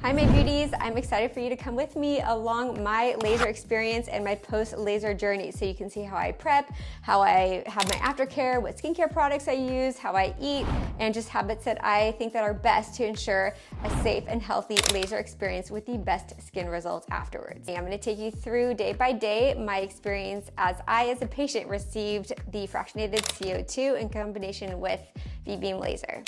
Hi my beauties, I'm excited for you to come with me along my laser experience and my post-laser journey so you can see how I prep, how I have my aftercare, what skincare products I use, how I eat, and just habits that I think that are best to ensure a safe and healthy laser experience with the best skin results afterwards. I'm going to take you through day by day my experience as a patient received the fractionated CO2 in combination with VBeam laser.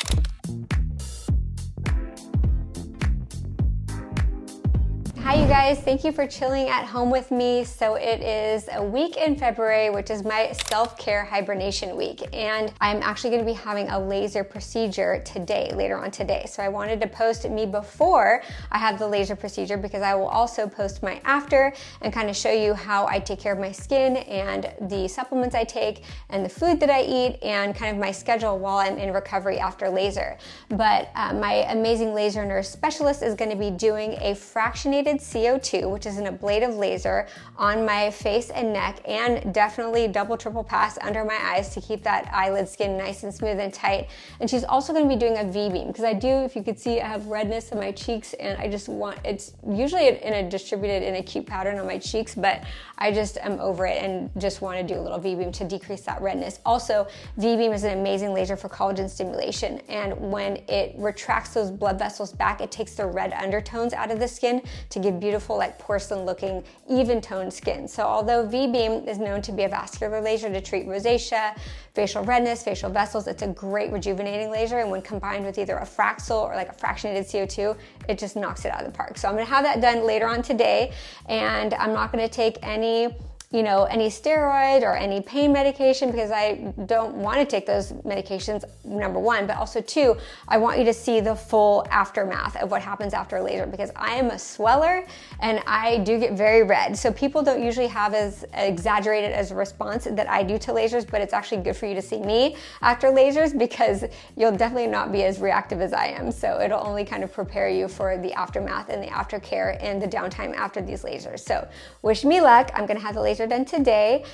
Hi you guys, thank you for chilling at home with me. So it is a week in February, which is my self-care hibernation week. And I'm actually gonna be having a laser procedure today, later on today. So I wanted to post me before I have the laser procedure because I will also post my after and kind of show you how I take care of my skin and the supplements I take and the food that I eat and kind of my schedule while I'm in recovery after laser. But my amazing laser nurse specialist is gonna be doing a fractionated CO2, which is an ablative laser on my face and neck, and definitely double triple pass under my eyes to keep that eyelid skin nice and smooth and tight. And she's also going to be doing a VBeam because I do, if you could see, I have redness in my cheeks and I just want, it's usually in a distributed in a cute pattern on my cheeks, but I just am over it and just want to do a little VBeam to decrease that redness. Also, VBeam is an amazing laser for collagen stimulation, and when it retracts those blood vessels back, it takes the red undertones out of the skin to give beautiful, like porcelain looking, even toned skin. So although VBeam is known to be a vascular laser to treat rosacea, facial redness, facial vessels, it's a great rejuvenating laser, and when combined with either a Fraxel or like a fractionated CO2, it just knocks it out of the park. So I'm gonna have that done later on today, and I'm not gonna take any steroid or any pain medication because I don't want to take those medications, number one, but also two, I want you to see the full aftermath of what happens after laser because I am a sweller and I do get very red. So people don't usually have as exaggerated as a response that I do to lasers, but it's actually good for you to see me after lasers because you'll definitely not be as reactive as I am. So it'll only kind of prepare you for the aftermath and the aftercare and the downtime after these lasers. So wish me luck. I'm gonna have the laser done today,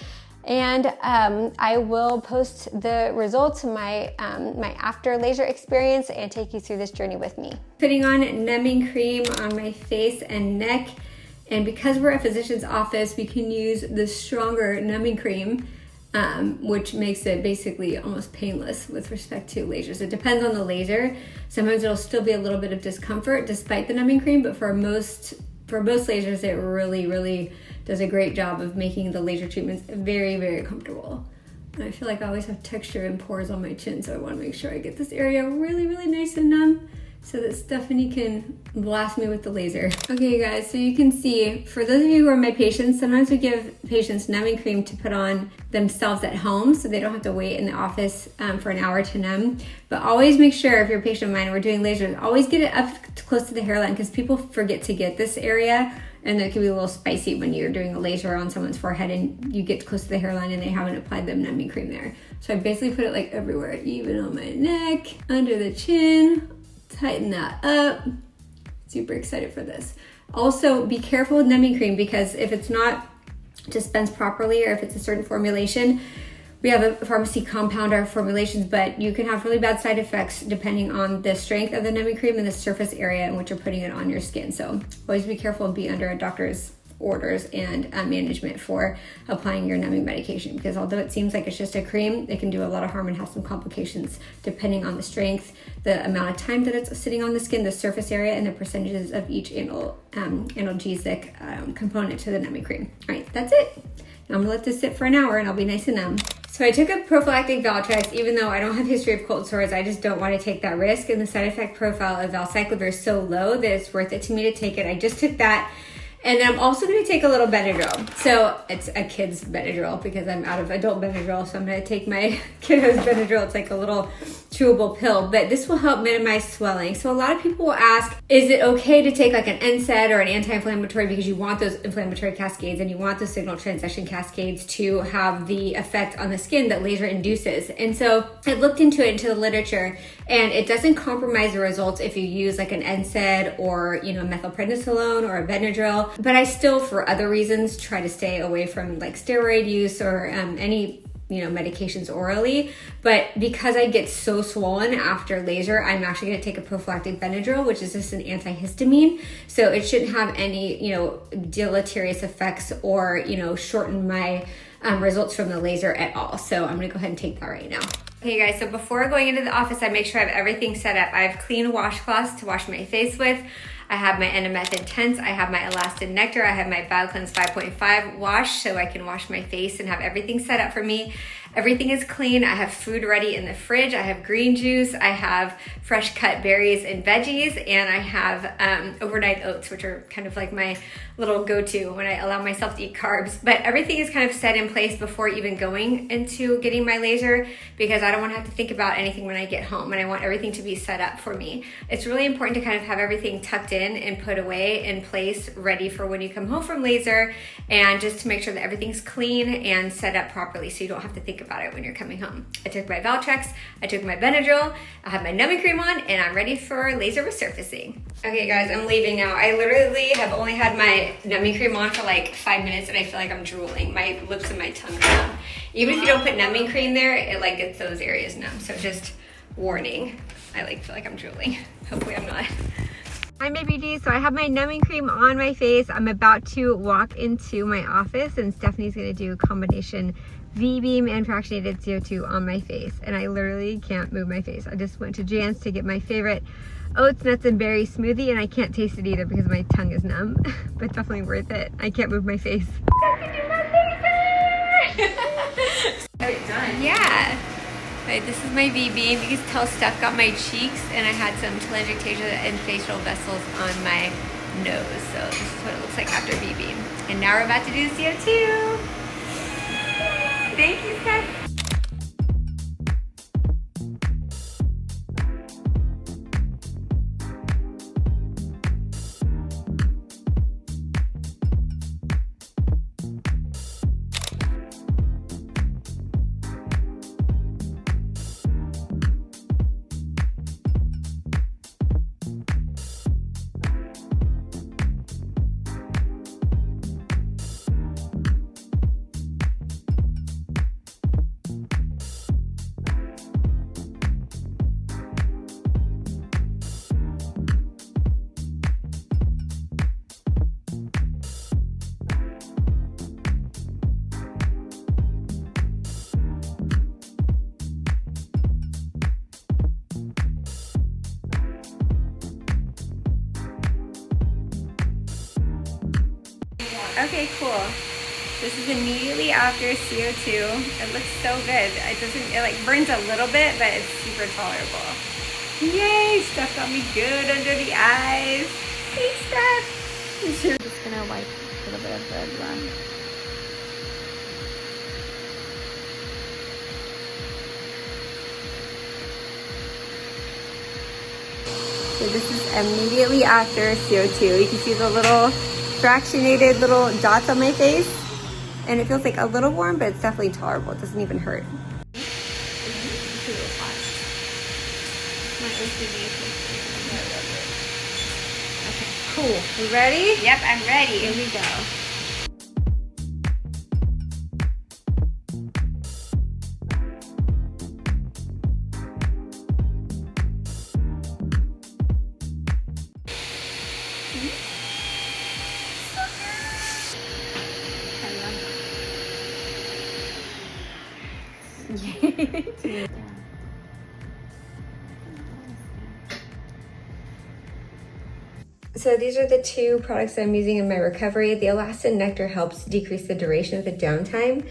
and I will post the results of my after laser experience and take you through this journey with me. Putting on numbing cream on my face and neck, and because we're a physician's office, we can use the stronger numbing cream, which makes it basically almost painless with respect to lasers. It depends on the laser. Sometimes it'll still be a little bit of discomfort despite the numbing cream, but for most lasers, it really does a great job of making the laser treatments very, very comfortable. And I feel like I always have texture and pores on my chin, so I want to make sure I get this area really nice and numb so that Stephanie can blast me with the laser. Okay, you guys, so you can see, for those of you who are my patients, sometimes we give patients numbing cream to put on themselves at home so they don't have to wait in the office for an hour to numb. But always make sure, if you're a patient of mine and we're doing lasers, always get it up close to the hairline because people forget to get this area, and it can be a little spicy when you're doing a laser on someone's forehead and you get close to the hairline and they haven't applied the numbing cream there. So I basically put it like everywhere, even on my neck, under the chin, tighten that up. Super excited for this. Also, be careful with numbing cream because if it's not dispensed properly or if it's a certain formulation, we have a pharmacy compound our formulations, but you can have really bad side effects depending on the strength of the numbing cream and the surface area in which you're putting it on your skin. So always be careful and be under a doctor's orders and management for applying your numbing medication because although it seems like it's just a cream, it can do a lot of harm and have some complications depending on the strength, the amount of time that it's sitting on the skin, the surface area, and the percentages of each analgesic component to the numbing cream. All right, that's it. Now I'm gonna let this sit for an hour and I'll be nice and numb. So I took a prophylactic Valtrex, even though I don't have a history of cold sores, I just don't want to take that risk. And the side effect profile of valsiclovir is so low that it's worth it to me to take it. I just took that. And then I'm also going to take a little Benadryl. So it's a kid's Benadryl because I'm out of adult Benadryl. So I'm going to take my kiddo's Benadryl. It's like a little chewable pill, but this will help minimize swelling. So a lot of people will ask, is it okay to take like an NSAID or an anti-inflammatory because you want those inflammatory cascades and you want the signal transduction cascades to have the effect on the skin that laser induces? And so I looked into the literature, and it doesn't compromise the results if you use like an NSAID or, methylprednisolone or a Benadryl. But I still, for other reasons, try to stay away from like steroid use or any medications orally, but because I get so swollen after laser, I'm actually going to take a prophylactic Benadryl, which is just an antihistamine. So it shouldn't have any, deleterious effects or, shorten my results from the laser at all. So I'm going to go ahead and take that right now. Okay guys, so before going into the office, I make sure I have everything set up. I have clean washcloths to wash my face with. I have my Enamethod Tense, I have my Elastin Nectar, I have my BioCleanse 5.5 wash so I can wash my face and have everything set up for me. Everything is clean. I have food ready in the fridge. I have green juice. I have fresh cut berries and veggies, and I have overnight oats, which are kind of like my little go-to when I allow myself to eat carbs. But everything is kind of set in place before even going into getting my laser, because I don't want to have to think about anything when I get home, and I want everything to be set up for me. It's really important to kind of have everything tucked in and put away in place, ready for when you come home from laser, and just to make sure that everything's clean and set up properly so you don't have to think about it when you're coming home. I took my Valtrex, I took my Benadryl, I have my numbing cream on, and I'm ready for laser resurfacing. Okay guys, I'm leaving now. I literally have only had my numbing cream on for like 5 minutes and I feel like I'm drooling. My lips and my tongue are numb. Even if you don't put numbing cream there, it like gets those areas numb. So just warning, I feel like I'm drooling. Hopefully I'm not. Hi my BG, so I have my numbing cream on my face. I'm about to walk into my office and Stephanie's gonna do a combination VBeam and fractionated CO2 on my face, and I literally can't move my face. I just went to Jan's to get my favorite oats, nuts, and berry smoothie, and I can't taste it either because my tongue is numb, but definitely worth it. I can't move my face. Done. Yeah. Right, this is my VBeam. You can tell Steph got my cheeks, and I had some telangiectasia and facial vessels on my nose. So this is what it looks like after VBeam. And now we're about to do the CO2. Thank you, Steph. Okay, cool. This is immediately after CO2. It looks so good. It like burns a little bit, but it's super tolerable. Yay, Steph got me good under the eyes. Thanks, Steph. I'm just gonna wipe a little bit of the blood. So this is immediately after CO2. You can see the little fractionated little dots on my face, and it feels like a little warm, but it's definitely tolerable. It doesn't even hurt. Okay, cool. You ready? Yep, I'm ready. Here we go. So these are the two products I'm using in my recovery. The Elastin Nectar helps decrease the duration of the downtime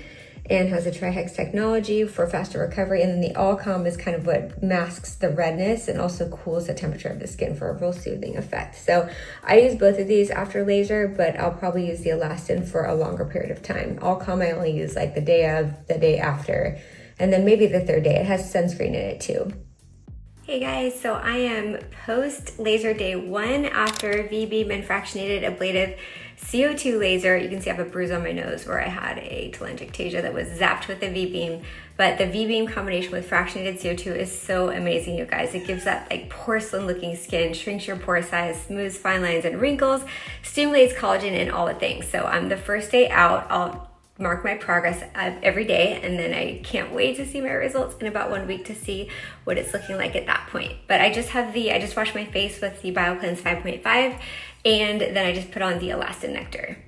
and has a trihex technology for faster recovery. And then the All Calm is kind of what masks the redness and also cools the temperature of the skin for a real soothing effect. So I use both of these after laser, but I'll probably use the Elastin for a longer period of time. All Calm I only use like the day of, the day after, and then maybe the third day. It has sunscreen in it too. Hey guys, so I am post laser day 1 after VBeam and fractionated ablative CO2 laser. You can see I have a bruise on my nose where I had a telangiectasia that was zapped with the VBeam. But the VBeam combination with fractionated CO2 is so amazing, you guys. It gives that like porcelain looking skin, shrinks your pore size, smooths fine lines and wrinkles, stimulates collagen and all the things. So the first day out, I'll mark my progress every day, and then I can't wait to see my results in about 1 week to see what it's looking like at that point. But I just washed my face with the BioCleanse 5.5, and then I just put on the Elastin Nectar.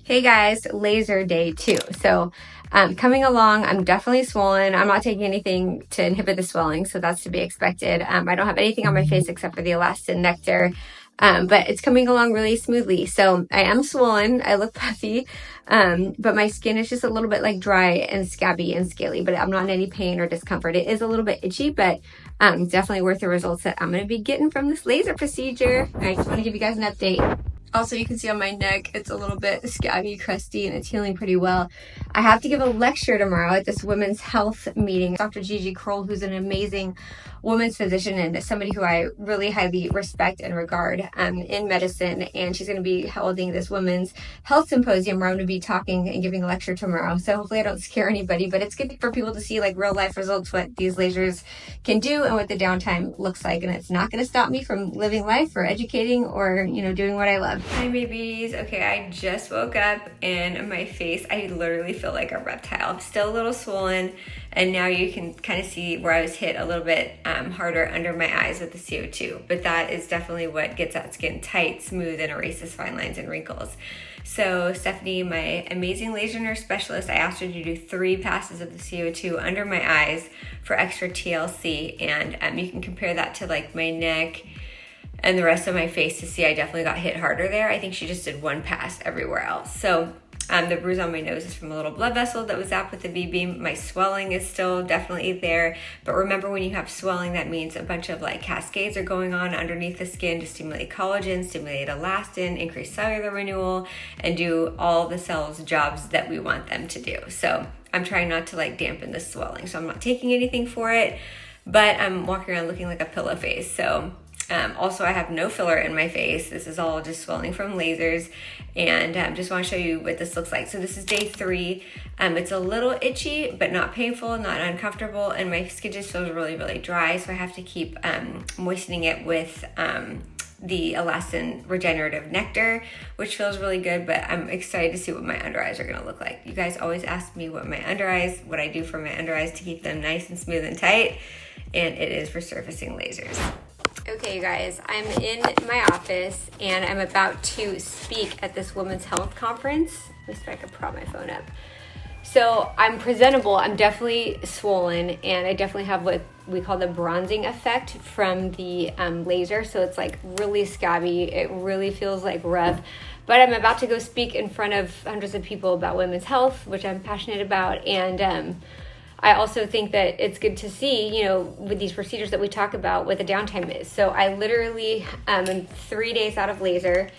Hey guys, laser day 2. So coming along, I'm definitely swollen. I'm not taking anything to inhibit the swelling, so that's to be expected. I don't have anything on my face except for the Elastin Nectar, but it's coming along really smoothly. So I am swollen, I look puffy, but my skin is just a little bit like dry and scabby and scaly, but I'm not in any pain or discomfort. It is a little bit itchy, but definitely worth the results that I'm going to be getting from this laser procedure. I just want to give you guys an update. Also, you can see on my neck, it's a little bit scabby, crusty, and it's healing pretty well. I have to give a lecture tomorrow at this women's health meeting. Dr. Gigi Kroll, who's an amazing women's physician and somebody who I really highly respect and regard in medicine. And she's going to be holding this women's health symposium where I'm going to be talking and giving a lecture tomorrow. So hopefully I don't scare anybody, but it's good for people to see like real life results, what these lasers can do and what the downtime looks like. And it's not going to stop me from living life or educating or, doing what I love. Hi babies. Okay, I just woke up and my face, I literally feel like a reptile. I'm still a little swollen, and now you can kind of see where I was hit a little bit harder under my eyes with the CO2, but that is definitely what gets that skin tight, smooth, and erases fine lines and wrinkles. So Stephanie, my amazing laser nurse specialist, I asked her to do 3 passes of the CO2 under my eyes for extra TLC, and you can compare that to like my neck and the rest of my face to see I definitely got hit harder there. I think she just did 1 pass everywhere else. So the bruise on my nose is from a little blood vessel that was zapped with the VBeam. My swelling is still definitely there. But remember, when you have swelling, that means a bunch of like cascades are going on underneath the skin to stimulate collagen, stimulate elastin, increase cellular renewal, and do all the cells' jobs that we want them to do. So I'm trying not to like dampen the swelling. So I'm not taking anything for it, but I'm walking around looking like a pillow face. So also, I have no filler in my face. This is all just swelling from lasers, and just want to show you what this looks like. So this is day 3. It's a little itchy, but not painful, not uncomfortable, and my skin just feels really, really dry, so I have to keep moistening it with the Elastin Regenerative Nectar, which feels really good, but I'm excited to see what my under eyes are going to look like. You guys always ask me what I do for my under eyes to keep them nice and smooth and tight, and it is resurfacing lasers. Okay, you guys, I'm in my office and I'm about to speak at this women's health conference. Let me see if I can prop my phone up. So I'm presentable. I'm definitely swollen, and I definitely have what we call the bronzing effect from the laser. So it's like really scabby. It really feels like rough. But I'm about to go speak in front of hundreds of people about women's health, which I'm passionate about. And I also think that it's good to see, with these procedures that we talk about, what the downtime is. So I literally am 3 days out of laser,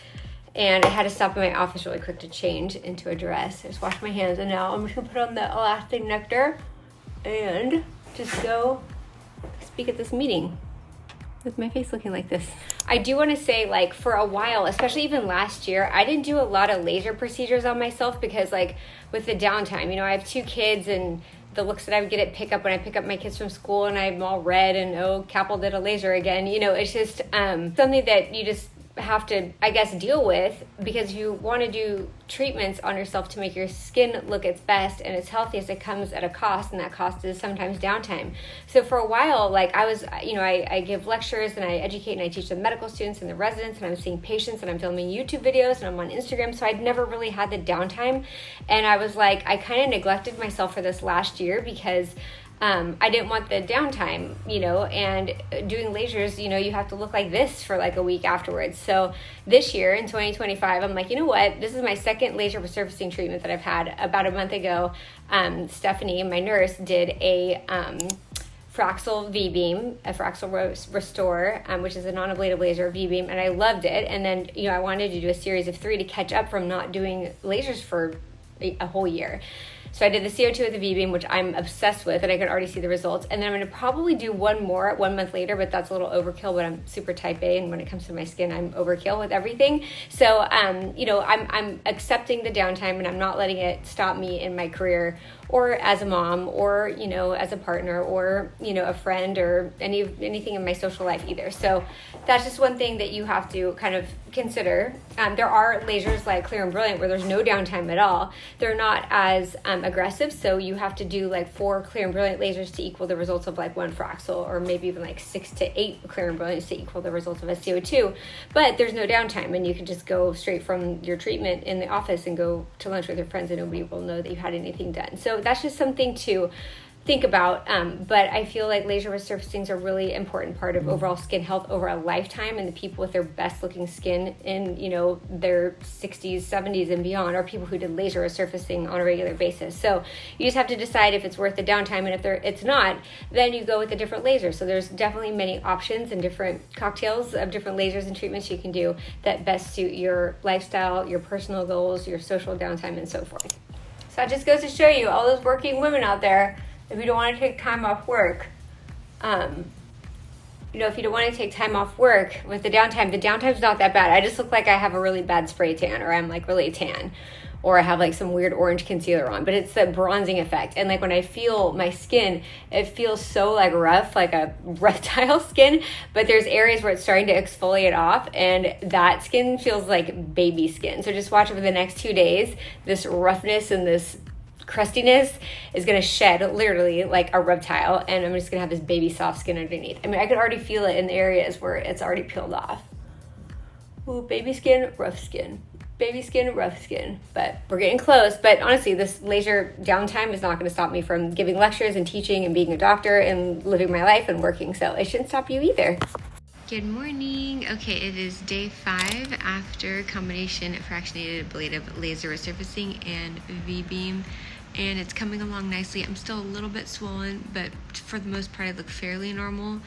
and I had to stop in my office really quick to change into a dress. I just washed my hands, and now I'm just gonna put on the Elastin Nectar and just go speak at this meeting with my face looking like this. I do want to say, like, for a while, especially even last year, I didn't do a lot of laser procedures on myself because, like, with the downtime, I have 2 kids, and the looks that I would get at pickup when I pick up my kids from school and I'm all red and, Capel did a laser again. It's just something that you just have to, I guess, deal with, because you want to do treatments on yourself to make your skin look its best and its healthiest. It comes at a cost, and that cost is sometimes downtime. So for a while, like, I was, I give lectures and I educate and I teach the medical students and the residents, and I'm seeing patients and I'm filming YouTube videos and I'm on Instagram. So I'd never really had the downtime, and I was like, I kind of neglected myself for this last year because I didn't want the downtime, and doing lasers, you have to look like this for like a week afterwards. So this year in 2025, I'm like, this is my second laser resurfacing treatment that I've had. About a month ago, Stephanie, my nurse, did a fractional VBeam, a fractional restore, which is a non-ablative laser VBeam, and I loved it. And then, I wanted to do a series of 3 to catch up from not doing lasers for a whole year. So I did the CO2 with the VBeam, which I'm obsessed with, and I can already see the results. And then I'm going to probably do one more 1 month later, but that's a little overkill. But I'm super type A, and when it comes to my skin, I'm overkill with everything. So, I'm accepting the downtime, and I'm not letting it stop me in my career or as a mom, or, you know, as a partner, or, you know, a friend, or anything in my social life either. So that's just one thing that you have to kind of consider. There are lasers like Clear and Brilliant where there's no downtime at all. They're not as aggressive, so you have to do like 4 Clear and Brilliant lasers to equal the results of like 1 Fraxel, or maybe even like 6 to 8 Clear and Brilliants to equal the results of a CO2. But there's no downtime, and you can just go straight from your treatment in the office and go to lunch with your friends, and nobody will know that you had anything done. So that's just something to think about, but I feel like laser resurfacings are a really important part of overall skin health over a lifetime, and the people with their best looking skin in, you know, their 60s, 70s and beyond are people who did laser resurfacing on a regular basis. So you just have to decide if it's worth the downtime, and if it's not, then you go with a different laser. So there's definitely many options and different cocktails of different lasers and treatments you can do that best suit your lifestyle, your personal goals, your social downtime, and so forth. So that just goes to show you, all those working women out there, if you don't want to take time off work, you know, if you don't want to take time off work with the downtime's not that bad. I just look like I have a really bad spray tan, or I'm like really tan, or I have like some weird orange concealer on, but it's the bronzing effect. And like when I feel my skin, it feels so like rough, like a reptile skin, but there's areas where it's starting to exfoliate off, and that skin feels like baby skin. So just watch over the next 2 days, this roughness and this crustiness is going to shed literally like a reptile, and I'm just going to have this baby soft skin underneath. I mean, I could already feel it in the areas where it's already peeled off. Ooh, baby skin, rough skin. Baby skin, rough skin. But we're getting close. But honestly, this laser downtime is not going to stop me from giving lectures and teaching and being a doctor and living my life and working. So it shouldn't stop you either. Good morning. Okay, it is day 5 after combination fractionated ablative laser resurfacing and VBeam, and it's coming along nicely. I'm still a little bit swollen, but for the most part I look fairly normal.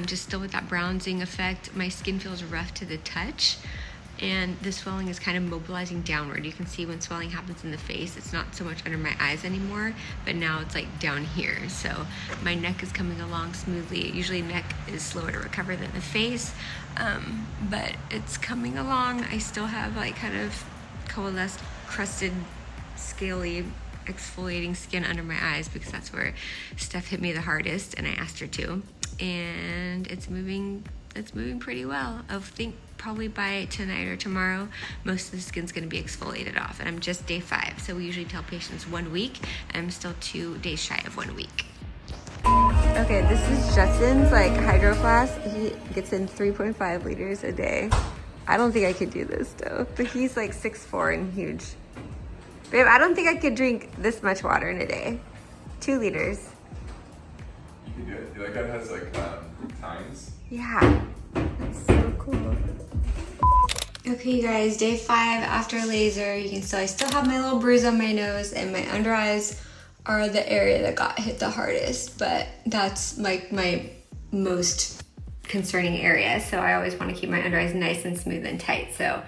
Just still with that bronzing effect. My skin feels rough to the touch, and the swelling is kind of mobilizing downward. You can see when swelling happens in the face, it's not so much under my eyes anymore, but now it's like down here. So my neck is coming along smoothly. Usually neck is slower to recover than the face, but it's coming along. I still have like kind of coalesced, crusted, scaly, exfoliating skin under my eyes because that's where Steph hit me the hardest, and I asked her to, and it's moving pretty well. I think probably by tonight or tomorrow, most of the skin's going to be exfoliated off, and I'm just day 5. So we usually tell patients 1 week, and I'm still 2 days shy of 1 week. Okay, this is Justin's like hydro flask. He gets in 3.5 liters a day. I don't think I could do this though, but he's like 6'4" and huge. Babe, I don't think I could drink this much water in a day. 2 liters. You can do it. You like that it has like times? Yeah, that's so cool. Okay, you guys, day 5 after laser. You can still, I still have my little bruise on my nose, and my under eyes are the area that got hit the hardest, but that's like my most concerning area. So I always want to keep my under eyes nice and smooth and tight. So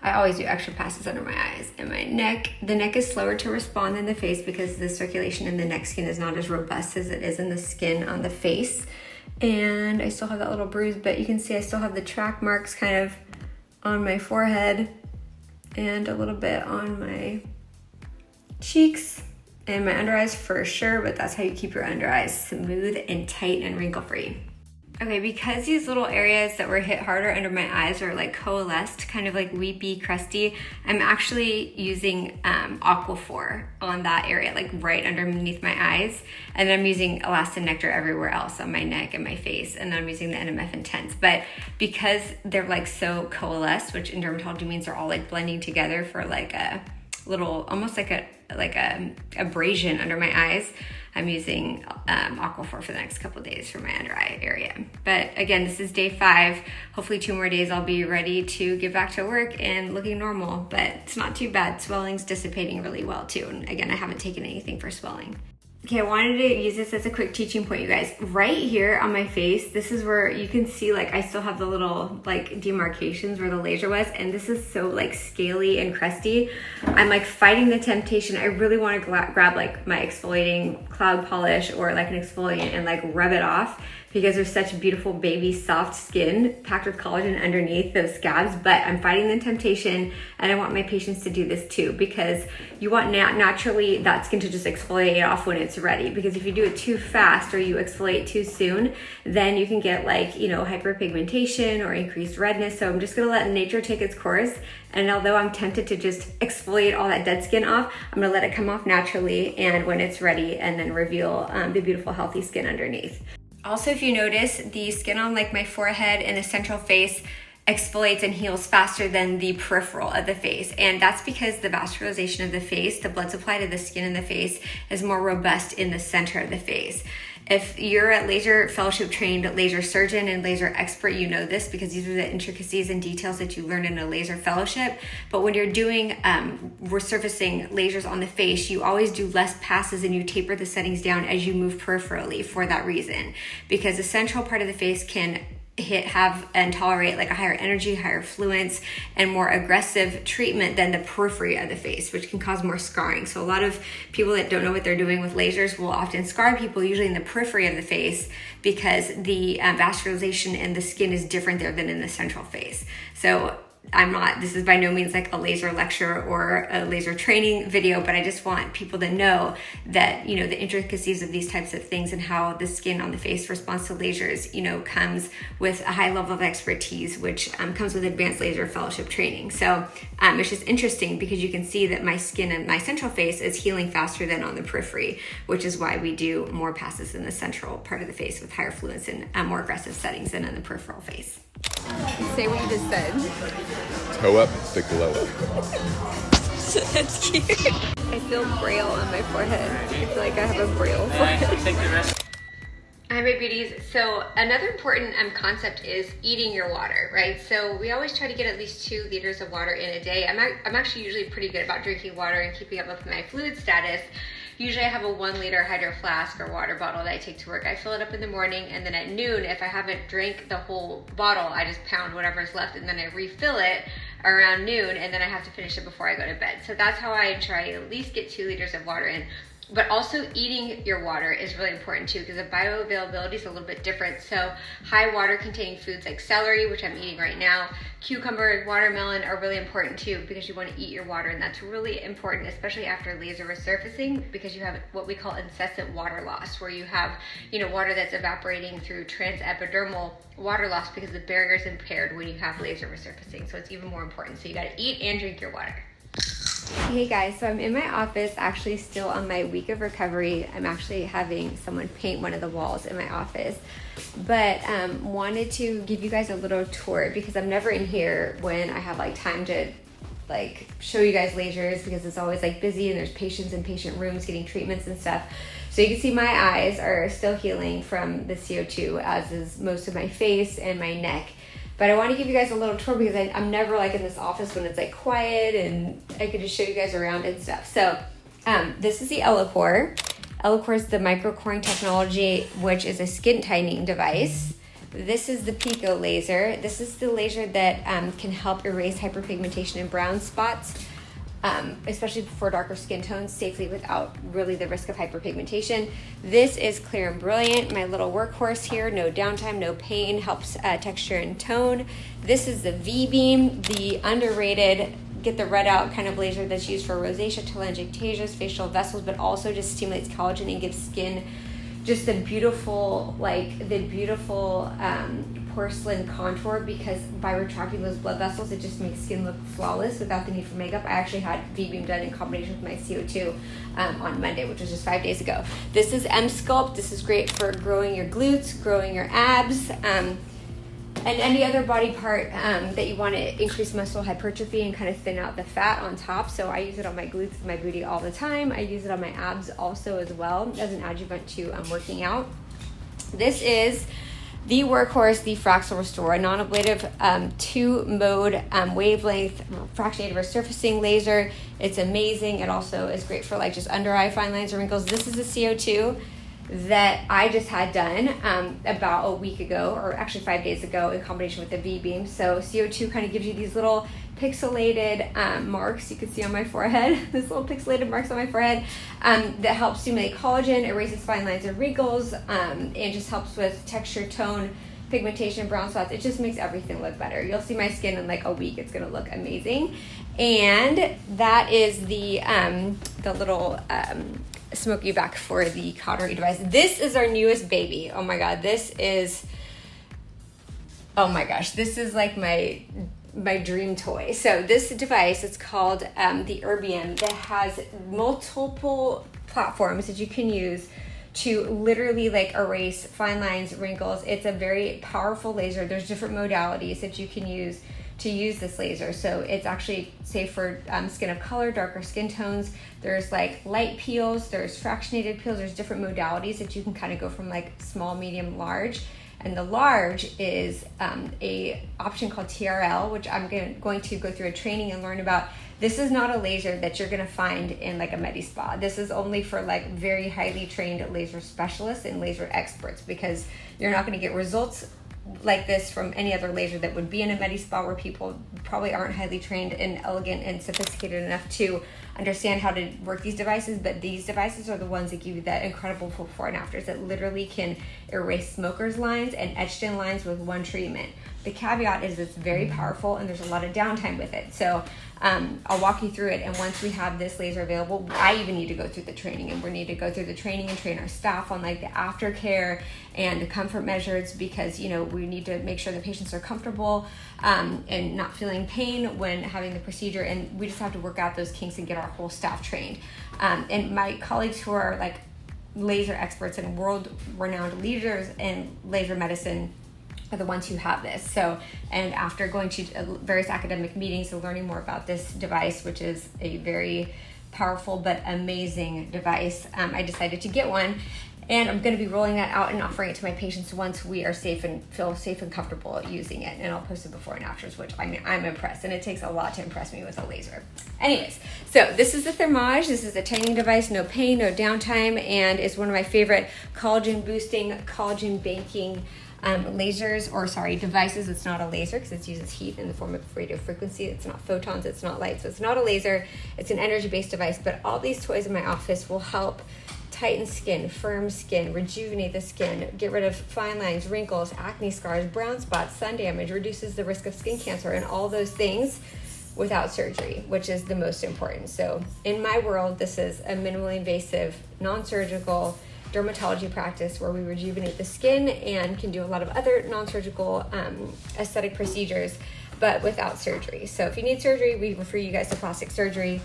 I always do extra passes under my eyes. And my neck, the neck is slower to respond than the face because the circulation in the neck skin is not as robust as it is in the skin on the face. And I still have that little bruise, but you can see I still have the track marks kind of on my forehead and a little bit on my cheeks and my under eyes for sure, but that's how you keep your under eyes smooth and tight and wrinkle free. Okay, because these little areas that were hit harder under my eyes are like coalesced, kind of like weepy, crusty, I'm actually using Aquaphor on that area, like right underneath my eyes. And then I'm using Elastin Nectar everywhere else on my neck and my face. And then I'm using the NMF Intense. But because they're like so coalesced, which in dermatology means they're all like blending together for like a little, almost like a abrasion under my eyes, I'm using Aquaphor for the next couple of days for my under eye area. But again, this is day 5. Hopefully 2 more days I'll be ready to get back to work and looking normal, but it's not too bad. Swelling's dissipating really well too. And again, I haven't taken anything for swelling. Okay, I wanted to use this as a quick teaching point, you guys. Right here on my face, this is where you can see like I still have the little like demarcations where the laser was, and this is so like scaly and crusty. I'm like fighting the temptation. I really want to grab like my exfoliating cloud polish or like an exfoliant and like rub it off because there's such beautiful baby soft skin packed with collagen underneath those scabs. But I'm fighting the temptation, and I want my patients to do this too, because you want naturally that skin to just exfoliate off when it's ready. Because if you do it too fast or you exfoliate too soon, then you can get like, you know, hyperpigmentation or increased redness. So I'm just gonna let nature take its course. And although I'm tempted to just exfoliate all that dead skin off, I'm gonna let it come off naturally, and when it's ready, and then reveal the beautiful healthy skin underneath. Also, if you notice, the skin on like my forehead and the central face exfoliates and heals faster than the peripheral of the face. And that's because the vascularization of the face, the blood supply to the skin in the face, is more robust in the center of the face. If you're a laser fellowship trained laser surgeon and laser expert, you know this because these are the intricacies and details that you learn in a laser fellowship. But when you're doing resurfacing lasers on the face, you always do less passes and you taper the settings down as you move peripherally for that reason. Because the central part of the face can have and tolerate like a higher energy, higher fluence, and more aggressive treatment than the periphery of the face, which can cause more scarring. So a lot of people that don't know what they're doing with lasers will often scar people, usually in the periphery of the face, because the vascularization in the skin is different there than in the central face. So this is by no means like a laser lecture or a laser training video, but I just want people to know that, you know, the intricacies of these types of things and how the skin on the face responds to lasers, you know, comes with a high level of expertise, which comes with advanced laser fellowship training. So it's just interesting because you can see that my skin and my central face is healing faster than on the periphery, which is why we do more passes in the central part of the face with higher fluence and more aggressive settings than in the peripheral face. Say what you just said. Toe up, stick glow up. That's cute. I feel braille on my forehead. I feel like I have a braille forehead. Hi, my beauties. So another important concept is eating your water, right? So we always try to get at least 2 liters of water in a day. I'm actually usually pretty good about drinking water and keeping up with my fluid status. Usually I have a 1 liter hydro flask or water bottle that I take to work. I fill it up in the morning, and then at noon, if I haven't drank the whole bottle, I just pound whatever's left, and then I refill it around noon, and then I have to finish it before I go to bed. So that's how I try to at least get 2 liters of water in. But also eating your water is really important too, because the bioavailability is a little bit different. So high water containing foods like celery, which I'm eating right now, cucumber, watermelon are really important too, because you want to eat your water, and that's really important, especially after laser resurfacing, because you have what we call incessant water loss, where you have, you know, water that's evaporating through transepidermal water loss because the barrier is impaired when you have laser resurfacing. So it's even more important. So you got to eat and drink your water. Hey guys, so I'm in my office, actually still on my week of recovery. I'm actually having someone paint one of the walls in my office, but wanted to give you guys a little tour because I'm never in here when I have like time to like show you guys lasers, because it's always like busy and there's patients in patient rooms getting treatments and stuff. So you can see my eyes are still healing from the CO2, as is most of my face and my neck. But I want to give you guys a little tour because I'm never like in this office when it's like quiet, and I could just show you guys around and stuff. So this is the Elocore. Elocore is the microcoring technology, which is a skin tightening device. This is the Pico laser. This is the laser that can help erase hyperpigmentation and brown spots, especially for darker skin tones, safely without really the risk of hyperpigmentation. This is Clear and Brilliant, my little workhorse here. No downtime, no pain, helps texture and tone. This is the VBeam, the underrated, get the red out kind of laser that's used for rosacea, telangiectasias, facial vessels, but also just stimulates collagen and gives skin just the beautiful porcelain contour, because by retracting those blood vessels, it just makes skin look flawless without the need for makeup. I actually had VBeam done in combination with my CO2 on Monday, which was just 5 days ago. This is M-Sculpt. This is great for growing your glutes, growing your abs, and any other body part that you want to increase muscle hypertrophy and kind of thin out the fat on top. So I use it on my glutes and my booty all the time. I use it on my abs also as well as an adjuvant to working out. This is the workhorse, the Fractional Restore, a non-ablative 2-mode wavelength fractionated resurfacing laser. It's amazing. It also is great for like just under eye fine lines or wrinkles. This is the CO2 that I just had done about a week ago, or actually 5 days ago, in combination with the VBeam. So CO2 kind of gives you these little pixelated marks you can see on my forehead. This little pixelated marks on my forehead that helps stimulate collagen, erases fine lines and wrinkles, and just helps with texture, tone, pigmentation, brown spots. It just makes everything look better. You'll see my skin in like a week. It's gonna look amazing. And that is the little smoke you back for the cautery device. This is our newest baby. Oh my god, this is, oh my gosh, this is like my dream toy. So this device, it's called the Erbium, that has multiple platforms that you can use to literally like erase fine lines, wrinkles. It's a very powerful laser. There's different modalities that you can use to use this laser. So it's actually safe for skin of color, darker skin tones. There's like light peels, there's fractionated peels, there's different modalities that you can kind of go from like small, medium, large. And the large is a option called TRL, which I'm going to go through a training and learn about. This is not a laser that you're gonna find in like a med spa. This is only for like very highly trained laser specialists and laser experts, because you're not gonna get results like this from any other laser that would be in a med spa, where people probably aren't highly trained and elegant and sophisticated enough to understand how to work these devices. But these devices are the ones that give you that incredible before and afters that literally can erase smokers' lines and etched in lines with one treatment. The caveat is it's very powerful and there's a lot of downtime with it. So I'll walk you through it, and once we have this laser available, I even need to go through the training, and we need to go through the training and train our staff on like the aftercare and the comfort measures, because you know we need to make sure the patients are comfortable and not feeling pain when having the procedure, and we just have to work out those kinks and get our whole staff trained. And my colleagues who are like laser experts and world-renowned leaders in laser medicine are the ones who have this. So, and after going to various academic meetings and learning more about this device, which is a very powerful but amazing device, I decided to get one. And I'm going to be rolling that out and offering it to my patients once we are safe and feel safe and comfortable using it. And I'll post it before and afters, which I mean, I'm impressed. And it takes a lot to impress me with a laser. Anyways, so this is the Thermage. This is a tanning device, no pain, no downtime, and it's one of my favorite collagen boosting, collagen banking devices. It's not a laser because it uses heat in the form of radio frequency. It's not photons, it's not light, so it's not a laser. It's an energy-based device, but all these toys in my office will help tighten skin, firm skin, rejuvenate the skin, get rid of fine lines, wrinkles, acne scars, brown spots, sun damage, reduces the risk of skin cancer, and all those things without surgery, which is the most important. So in my world, this is a minimally invasive, non-surgical dermatology practice where we rejuvenate the skin and can do a lot of other non-surgical aesthetic procedures, but without surgery. So if you need surgery, we refer you guys to plastic surgery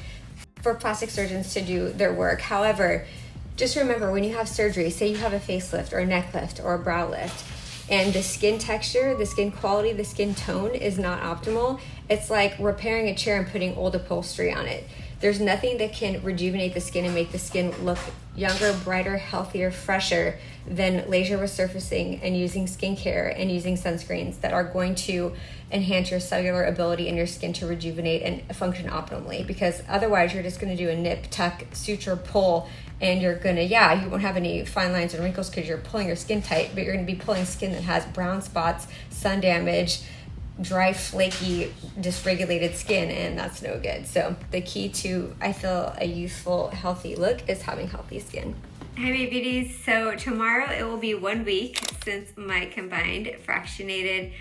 for plastic surgeons to do their work. However, just remember, when you have surgery, say you have a facelift or a neck lift or a brow lift, and the skin texture, the skin quality, the skin tone is not optimal, it's like repairing a chair and putting old upholstery on it. There's nothing that can rejuvenate the skin and make the skin look younger, brighter, healthier, fresher than laser resurfacing and using skincare and using sunscreens that are going to enhance your cellular ability in your skin to rejuvenate and function optimally. Because otherwise you're just going to do a nip, tuck, suture, pull, and you're going to, you won't have any fine lines and wrinkles because you're pulling your skin tight, but you're going to be pulling skin that has brown spots, sun damage, dry, flaky, dysregulated skin, and that's no good. So the key to, I feel, a youthful, healthy look is having healthy skin. Hi, my beauties. So tomorrow it will be 1 week since my combined fractionated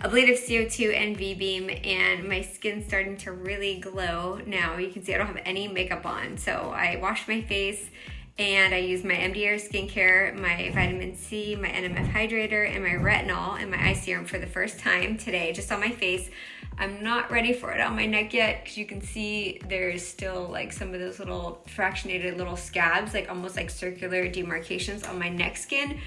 ablative CO2 and VBeam, and my skin's starting to really glow now. You can see I don't have any makeup on. So I washed my face and I use my MD Air skincare, my vitamin C, my NMF hydrator, and my retinol and my eye serum for the first time today, just on my face. I'm not ready for it on my neck yet because you can see there's still like some of those little fractionated little scabs, like almost like circular demarcations on my neck skin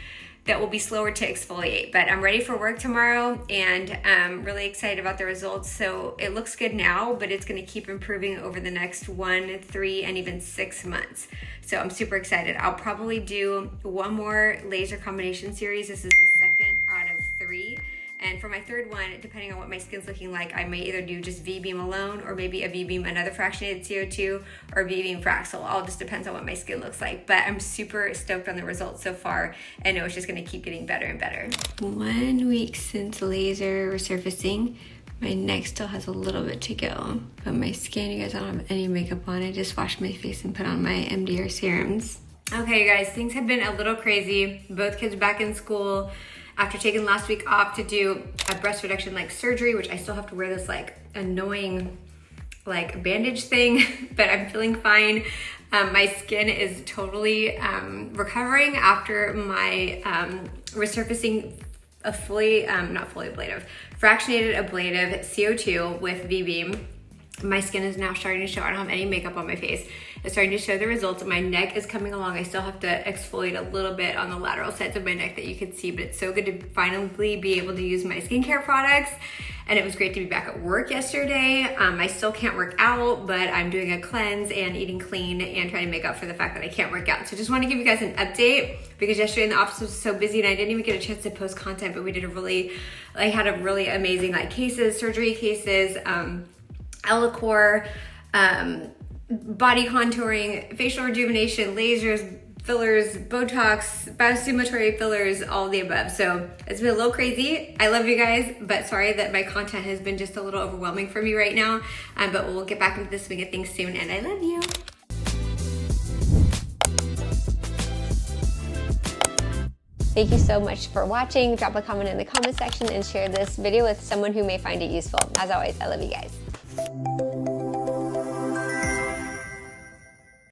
that will be slower to exfoliate. But I'm ready for work tomorrow and I'm really excited about the results. So it looks good now, but it's gonna keep improving over the next 1, 3, and even 6 months. So I'm super excited. I'll probably do one more laser combination series. This is the second out of 3. And for my third one, depending on what my skin's looking like, I may either do just VBeam alone or maybe a VBeam, another fractionated CO2, or VBeam Fractional. All just depends on what my skin looks like. But I'm super stoked on the results so far and know it's just gonna keep getting better and better. 1 week since laser resurfacing, My neck still has a little bit to go, but my skin, you guys, I don't have any makeup on. I just washed my face and put on my MDR serums. Okay, you guys, things have been a little crazy. Both kids back in school after taking last week off to do a breast reduction like surgery, which I still have to wear this like annoying like bandage thing, but I'm feeling fine. My skin is totally recovering after my resurfacing a fractionated ablative CO2 with VBeam. My skin is now starting to show. I don't have any makeup on my face. It's starting to show the results. My neck is coming along. I still have to exfoliate a little bit on the lateral sides of my neck that you can see, but it's so good to finally be able to use my skincare products. And it was great to be back at work yesterday. I still can't work out, but I'm doing a cleanse and eating clean and trying to make up for the fact that I can't work out. So just want to give you guys an update because yesterday in the office was so busy and I didn't even get a chance to post content, but we did I had a really amazing like cases, surgery cases, Elicor, body contouring, facial rejuvenation, lasers, fillers, Botox, biostimulatory fillers, all of the above. So it's been a little crazy. I love you guys, but sorry that my content has been just a little overwhelming for me right now. But we'll get back into the swing of things soon, and I love you. Thank you so much for watching. Drop a comment in the comment section and share this video with someone who may find it useful. As always, I love you guys.